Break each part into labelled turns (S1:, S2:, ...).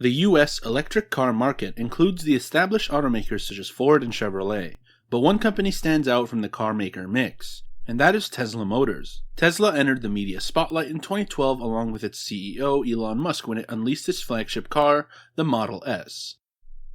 S1: The U.S. electric car market includes the established automakers such as Ford and Chevrolet, but one company stands out from the car maker mix, and that is Tesla Motors. Tesla entered the media spotlight in 2012 along with its CEO Elon Musk when it unleashed its flagship car, the Model S.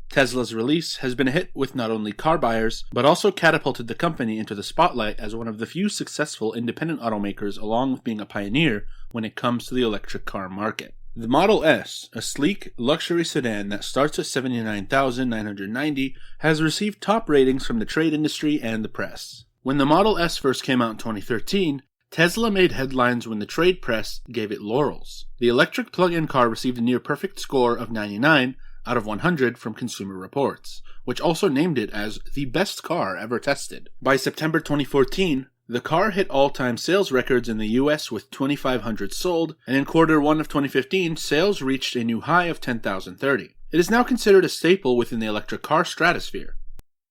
S1: Tesla's release has been a hit with not only car buyers, but also catapulted the company into the spotlight as one of the few successful independent automakers along with being a pioneer when it comes to the electric car market. The Model S, a sleek, luxury sedan that starts at $79,990, has received top ratings from the trade industry and the press. When the Model S first came out in 2013, Tesla made headlines when the trade press gave it laurels. The electric plug-in car received a near-perfect score of 99 out of 100 from Consumer Reports, which also named it as the best car ever tested. By September 2014, the car hit all-time sales records in the US with 2,500 sold, and in Q1 of 2015, sales reached a new high of 10,030. It is now considered a staple within the electric car stratosphere.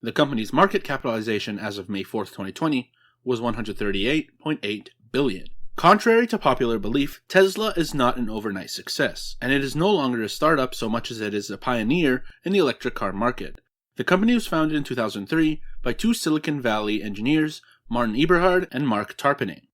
S1: The company's market capitalization as of May 4, 2020, was $138.8 billion. Contrary to popular belief, Tesla is not an overnight success, and it is no longer a startup so much as it is a pioneer in the electric car market. The company was founded in 2003 by two Silicon Valley engineers, Martin Eberhard and Mark Tarpenning,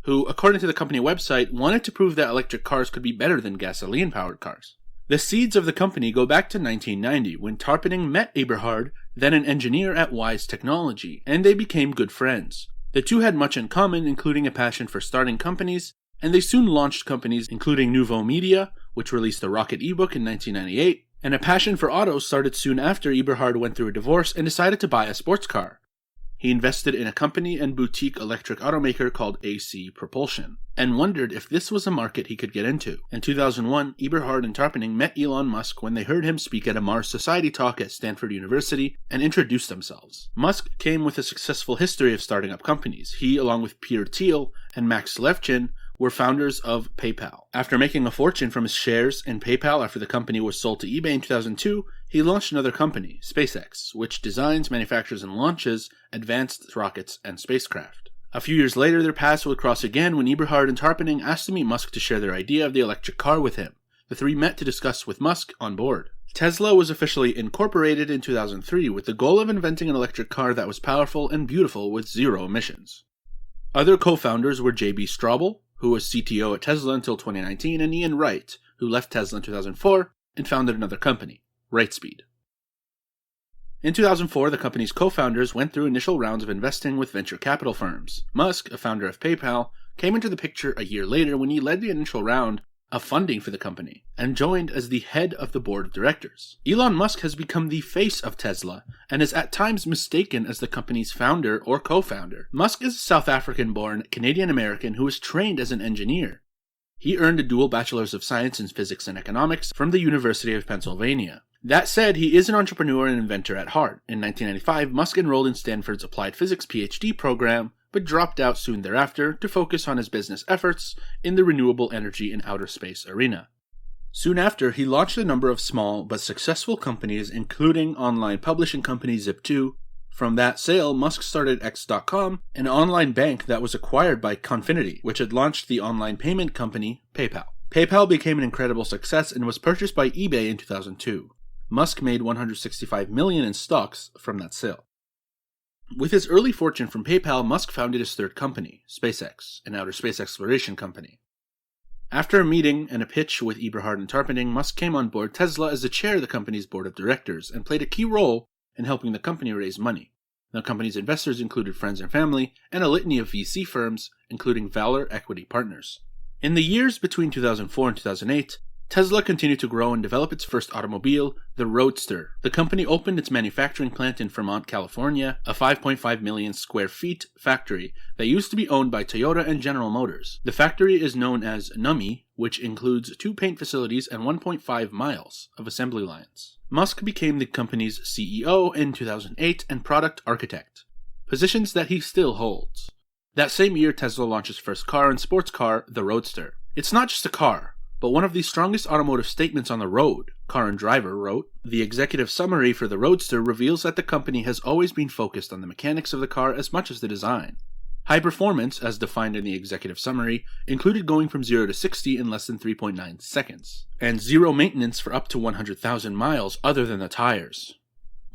S1: who, according to the company website, wanted to prove that electric cars could be better than gasoline-powered cars. The seeds of the company go back to 1990, when Tarpenning met Eberhard, then an engineer at Wise Technology, and they became good friends. The two had much in common, including a passion for starting companies, and they soon launched companies including Nouveau Media, which released the Rocket ebook in 1998, and a passion for autos started soon after Eberhard went through a divorce and decided to buy a sports car. He invested in a company and boutique electric automaker called AC Propulsion, and wondered if this was a market he could get into. In 2001, Eberhard and Tarpenning met Elon Musk when they heard him speak at a Mars Society talk at Stanford University and introduced themselves. Musk came with a successful history of starting up companies. He, along with Peter Thiel and Max Levchin, were founders of PayPal. After making a fortune from his shares in PayPal after the company was sold to eBay in 2002, he launched another company, SpaceX, which designs, manufactures, and launches advanced rockets and spacecraft. A few years later, their paths would cross again when Eberhard and Tarpenning asked to meet Musk to share their idea of the electric car with him. The three met to discuss with Musk on board. Tesla was officially incorporated in 2003 with the goal of inventing an electric car that was powerful and beautiful with zero emissions. Other co-founders were J.B. Straubel, who was CTO at Tesla until 2019, and Ian Wright, who left Tesla in 2004 and founded another company, Wrightspeed. In 2004, the company's co-founders went through initial rounds of investing with venture capital firms. Musk, a founder of PayPal, came into the picture a year later when he led the initial round of funding for the company and joined as the head of the board of directors. Elon Musk has become the face of Tesla and is at times mistaken as the company's founder or co-founder. Musk is a South African-born Canadian-American who was trained as an engineer. He earned a dual Bachelor's of Science in Physics and Economics from the University of Pennsylvania. That said, he is an entrepreneur and inventor at heart. In 1995, Musk enrolled in Stanford's Applied Physics PhD program, but dropped out soon thereafter to focus on his business efforts in the renewable energy and outer space arena. Soon after, he launched a number of small but successful companies, including online publishing company Zip2. From that sale, Musk started X.com, an online bank that was acquired by Confinity, which had launched the online payment company PayPal. PayPal became an incredible success and was purchased by eBay in 2002. Musk made $165 million in stocks from that sale. With his early fortune from PayPal, Musk founded his third company, SpaceX, an outer space exploration company. After a meeting and a pitch with Eberhard and Tarpenning, Musk came on board Tesla as the chair of the company's board of directors and played a key role in helping the company raise money. The company's investors included friends and family and a litany of VC firms, including Valor Equity Partners. In the years between 2004 and 2008, Tesla continued to grow and develop its first automobile, the Roadster. The company opened its manufacturing plant in Fremont, California, a 5.5 million square feet factory that used to be owned by Toyota and General Motors. The factory is known as NUMMI, which includes 2 paint facilities and 1.5 miles of assembly lines. Musk became the company's CEO in 2008 and product architect, positions that he still holds. That same year, Tesla launched its first car and sports car, the Roadster. It's not just a car, but one of the strongest automotive statements on the road, Car and Driver wrote. The executive summary for the Roadster reveals that the company has always been focused on the mechanics of the car as much as the design. High performance, as defined in the executive summary, included going from 0 to 60 in less than 3.9 seconds, and zero maintenance for up to 100,000 miles other than the tires.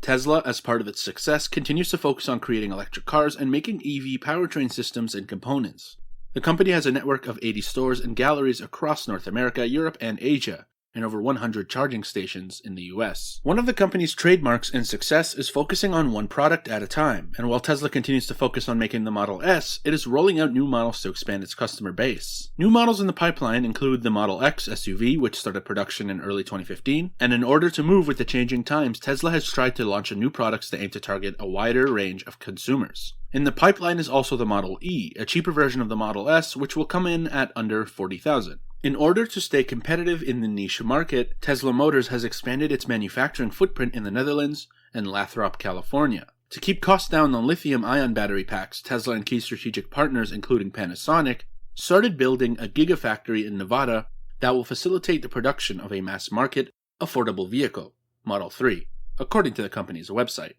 S1: Tesla, as part of its success, continues to focus on creating electric cars and making EV powertrain systems and components. The company has a network of 80 stores and galleries across North America, Europe, and Asia, and over 100 charging stations in the US. One of the company's trademarks and success is focusing on one product at a time, and while Tesla continues to focus on making the Model S, it is rolling out new models to expand its customer base. New models in the pipeline include the Model X SUV, which started production in early 2015, and in order to move with the changing times, Tesla has tried to launch new products that aim to target a wider range of consumers. In the pipeline is also the Model E, a cheaper version of the Model S, which will come in at under $40,000. In order to stay competitive in the niche market, Tesla Motors has expanded its manufacturing footprint in the Netherlands and Lathrop, California. To keep costs down on lithium-ion battery packs, Tesla and key strategic partners, including Panasonic, started building a gigafactory in Nevada that will facilitate the production of a mass-market, affordable vehicle, Model 3, according to the company's website.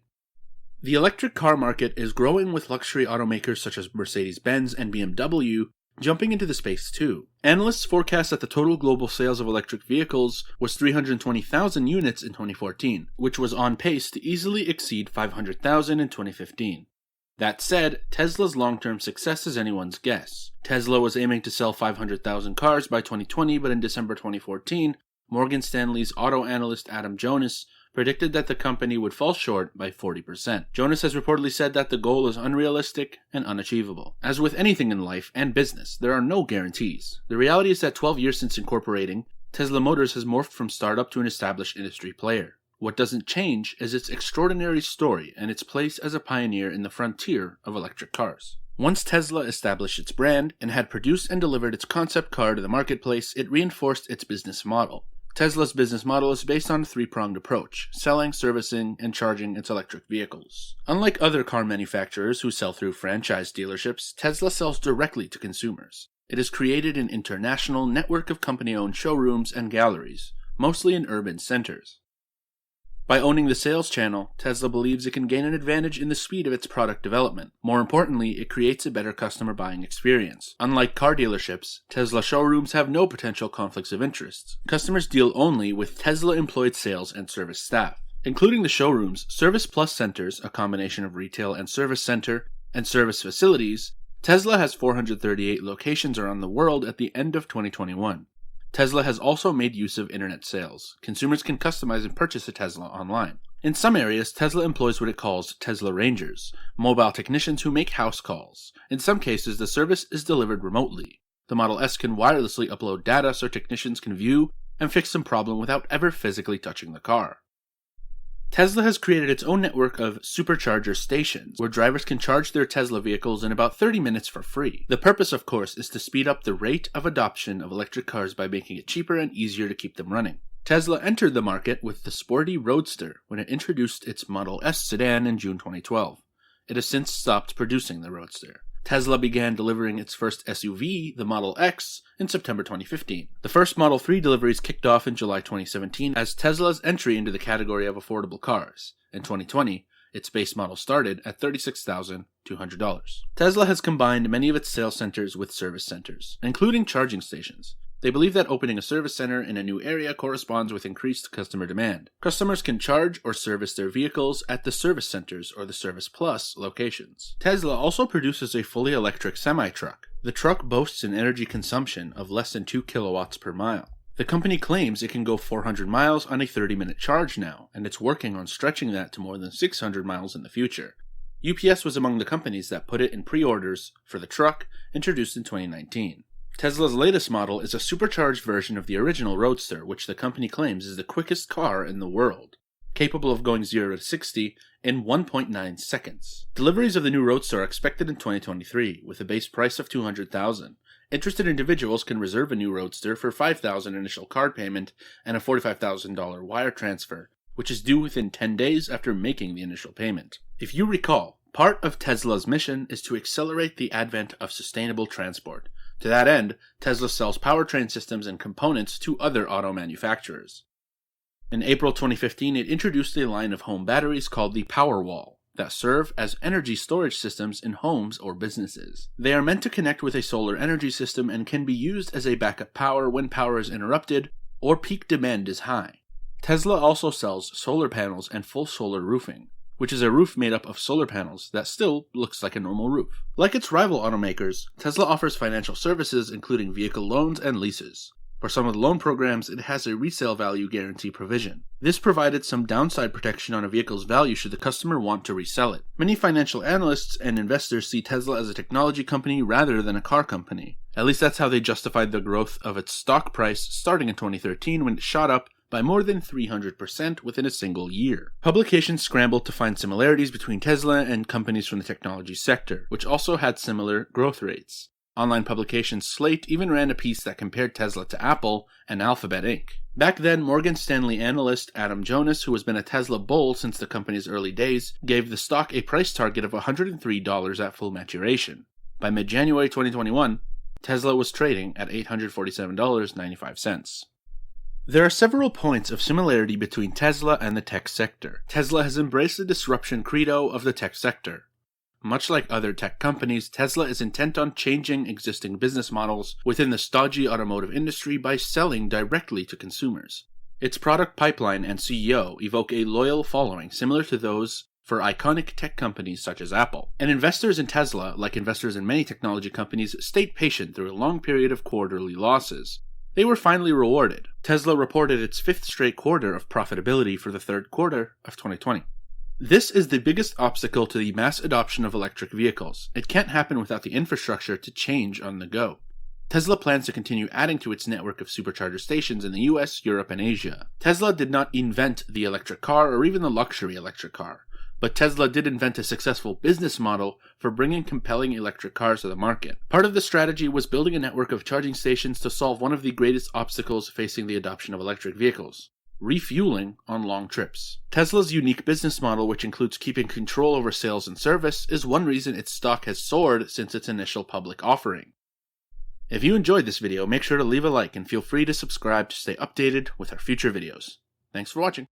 S1: The electric car market is growing, with luxury automakers such as Mercedes-Benz and BMW jumping into the space too. Analysts forecast that the total global sales of electric vehicles was 320,000 units in 2014, which was on pace to easily exceed 500,000 in 2015. That said, Tesla's long-term success is anyone's guess. Tesla was aiming to sell 500,000 cars by 2020, but in December 2014, Morgan Stanley's auto analyst Adam Jonas predicted that the company would fall short by 40%. Jonas has reportedly said that the goal is unrealistic and unachievable. As with anything in life and business, there are no guarantees. The reality is that 12 years since incorporating, Tesla Motors has morphed from startup to an established industry player. What doesn't change is its extraordinary story and its place as a pioneer in the frontier of electric cars. Once Tesla established its brand and had produced and delivered its concept car to the marketplace, it reinforced its business model. Tesla's business model is based on a three-pronged approach: selling, servicing, and charging its electric vehicles. Unlike other car manufacturers who sell through franchise dealerships, Tesla sells directly to consumers. It has created an international network of company-owned showrooms and galleries, mostly in urban centers. By owning the sales channel, Tesla believes it can gain an advantage in the speed of its product development. More importantly, it creates a better customer buying experience. Unlike car dealerships, Tesla showrooms have no potential conflicts of interest. Customers deal only with Tesla-employed sales and service staff. Including the showrooms, Service Plus centers, a combination of retail and service center, and service facilities, Tesla has 438 locations around the world at the end of 2021. Tesla has also made use of internet sales. Consumers can customize and purchase a Tesla online. In some areas, Tesla employs what it calls Tesla Rangers, mobile technicians who make house calls. In some cases, the service is delivered remotely. The Model S can wirelessly upload data so technicians can view and fix some problem without ever physically touching the car. Tesla has created its own network of supercharger stations, where drivers can charge their Tesla vehicles in about 30 minutes for free. The purpose, of course, is to speed up the rate of adoption of electric cars by making it cheaper and easier to keep them running. Tesla entered the market with the sporty Roadster when it introduced its Model S sedan in June 2012. It has since stopped producing the Roadster. Tesla began delivering its first SUV, the Model X, in September 2015. The first Model 3 deliveries kicked off in July 2017 as Tesla's entry into the category of affordable cars. In 2020, its base model started at $36,200. Tesla has combined many of its sales centers with service centers, including charging stations. They believe that opening a service center in a new area corresponds with increased customer demand. Customers can charge or service their vehicles at the service centers or the Service Plus locations. Tesla also produces a fully electric semi-truck. The truck boasts an energy consumption of less than 2 kilowatts per mile. The company claims it can go 400 miles on a 30-minute charge now, and it's working on stretching that to more than 600 miles in the future. UPS was among the companies that put it in pre-orders for the truck, introduced in 2019. Tesla's latest model is a supercharged version of the original Roadster, which the company claims is the quickest car in the world, capable of going 0 to 60 in 1.9 seconds. Deliveries of the new Roadster are expected in 2023, with a base price of $200,000. Interested individuals can reserve a new Roadster for $5,000 initial card payment and a $45,000 wire transfer, which is due within 10 days after making the initial payment. If you recall, part of Tesla's mission is to accelerate the advent of sustainable transport. To that end, Tesla sells powertrain systems and components to other auto manufacturers. In April 2015, it introduced a line of home batteries called the Powerwall. that serve as energy storage systems in homes or businesses. They are meant to connect with a solar energy system and can be used as a backup power when power is interrupted or peak demand is high. Tesla also sells solar panels and full solar roofing, which is a roof made up of solar panels that still looks like a normal roof. Like its rival automakers, Tesla offers financial services including vehicle loans and leases. For some of the loan programs, it has a resale value guarantee provision. This provided some downside protection on a vehicle's value should the customer want to resell it. Many financial analysts and investors see Tesla as a technology company rather than a car company. At least that's how they justified the growth of its stock price starting in 2013 when it shot up by more than 300% within a single year. Publications scrambled to find similarities between Tesla and companies from the technology sector, which also had similar growth rates. Online publication Slate even ran a piece that compared Tesla to Apple and Alphabet Inc. Back then, Morgan Stanley analyst Adam Jonas, who has been a Tesla bull since the company's early days, gave the stock a price target of $103 at full maturation. By mid-January 2021, Tesla was trading at $847.95. There are several points of similarity between Tesla and the tech sector. Tesla has embraced the disruption credo of the tech sector. Much like other tech companies, Tesla is intent on changing existing business models within the stodgy automotive industry by selling directly to consumers. Its product pipeline and CEO evoke a loyal following similar to those for iconic tech companies such as Apple. And investors in Tesla, like investors in many technology companies, stayed patient through a long period of quarterly losses. They were finally rewarded. Tesla reported its 5th straight quarter of profitability for the 3rd quarter of 2020. This is the biggest obstacle to the mass adoption of electric vehicles. It can't happen without the infrastructure to change on the go. Tesla plans to continue adding to its network of supercharger stations in the US, Europe, and Asia. Tesla did not invent the electric car or even the luxury electric car, but Tesla did invent a successful business model for bringing compelling electric cars to the market. Part of the strategy was building a network of charging stations to solve one of the greatest obstacles facing the adoption of electric vehicles: refueling on long trips. Tesla's unique business model, which includes keeping control over sales and service, is one reason its stock has soared since its initial public offering. If you enjoyed this video, make sure to leave a like and feel free to subscribe to stay updated with our future videos. Thanks for watching.